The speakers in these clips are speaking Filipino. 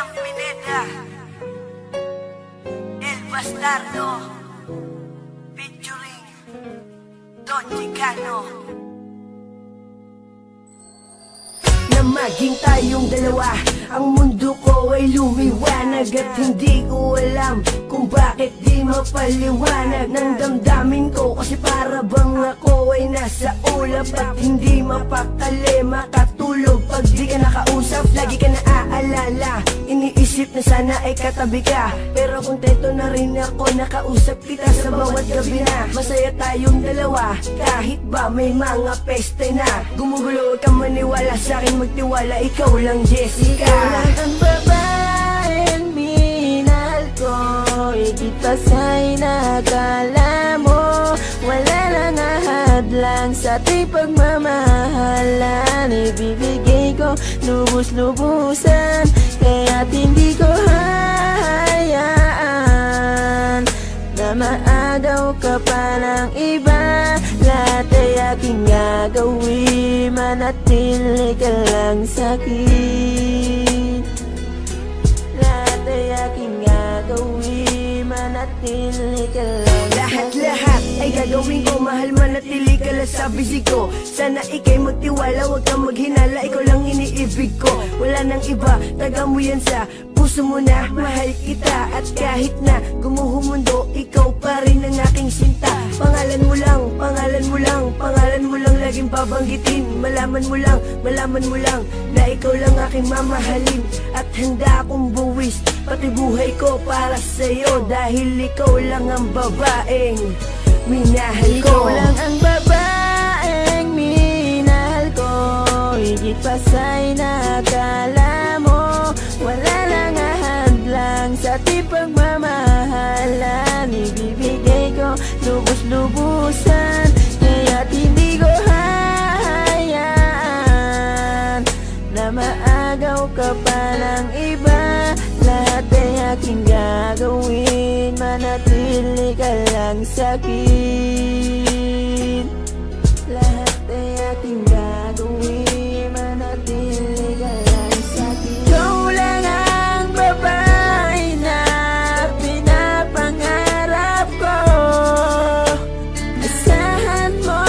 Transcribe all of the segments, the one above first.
William Pineda, El Bastardo, featuring Don Chicano. Na maging tayong dalawa, ang mundo ko ay lumiwanag at hindi ko alam kung bakit di mapaliwanag ng damdamin ko. Kasi para bang ako ay nasa ulap at hindi mapakali makatulog pag di ka nakausap. Lagi ka naaalala, iniisip na sana ay katabi ka, pero kontento na rin ako nakausap kita sa bawat gabi na. Masaya tayong dalawa kahit ba may mga peste na. Gumugulo, huwag kang maniwala sa'kin, magtiwala, ikaw lang Jessica. Ikaw lang ang babaeng minahal ko, higit pa sa'y nakala mo. Wala lang ahadlang sa ating pagmamahalan, ibibigay ko lubos-lubusan, kaya't hindi ko hahayaan na maagaw ka pa ng iba. Lahat ay aking gagawin, manatili ka lang sa'kin. Lahat ay aking gagawin, manatili ka lang sa'kin. Lahat ay gagawin ko, mahal, manatili ka lang sa bisig ko. Sana ikay magtiwala, huwag kang maghinala, ikaw lang iniibig ko. Wala nang iba, taga mo yan sa puso mo na, mahal kita. At kahit na gumuho mundo, ikaw pa rin ang aking sinta. Pangalan mo lang, pangalan mo lang, pangalan mo lang laging babanggitin. Malaman mo lang na ikaw lang aking mamahalin. At handa akong buwis pati buhay ko para sa'yo, dahil ikaw lang ang babaeng minahal ko. Ikaw lang ang babaeng minahal ko, higit pa sa'y nakala mo. Wala lang ahadlang sa ating pagmamahalan, ibibigay ko lubos-lubusan, kaya't hindi ko hahayaan na maagaw ka pa ng iba. Lahat ay aking gagawin, manatili ka lang sa'kin. Lahat ay aking gagawin, manatili ka lang sa'kin. Ikaw lang ang babae na pinapangarap ko, asahan mo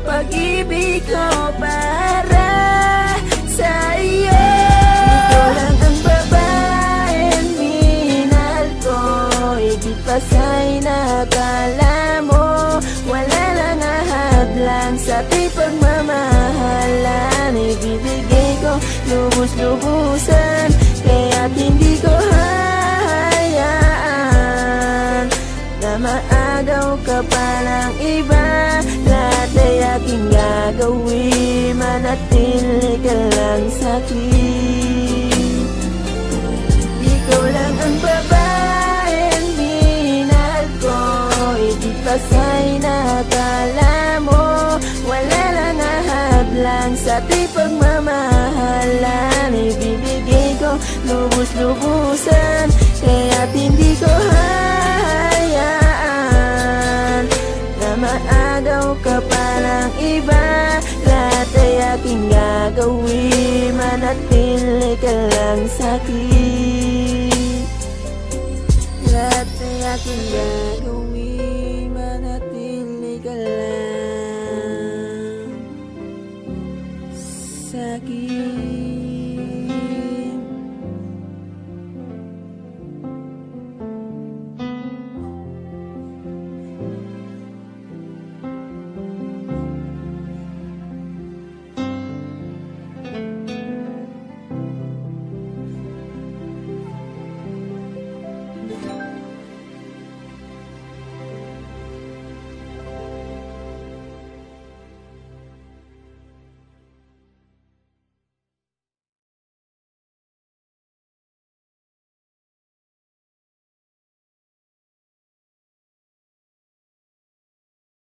pag-ibig ko para sa iyo. Ikaw lang ang babaeng minahal ko, higit pa sa'y nakala mo. Wala lang ahadlang sa ating pagmamahalan, ibibigay ko lubos-lubusan, kaya't hindi ko hahayaan na maagaw ka pa ng iba. Lahat ay aking gagawin, manatili ka lang sa'kin. Ikaw lang ang babaeng minahal ko, higit pa sa'y nakala mo. Wala lang ahadlang sa ating pagmamahalan, ibibigay ko lubos-lubusan, kaya't hindi ko hahayaan na maagaw ka pa ng iba. Lahat ay aking gagawin, manatili ka lang sa'kin. Lahat ay aking gagawin.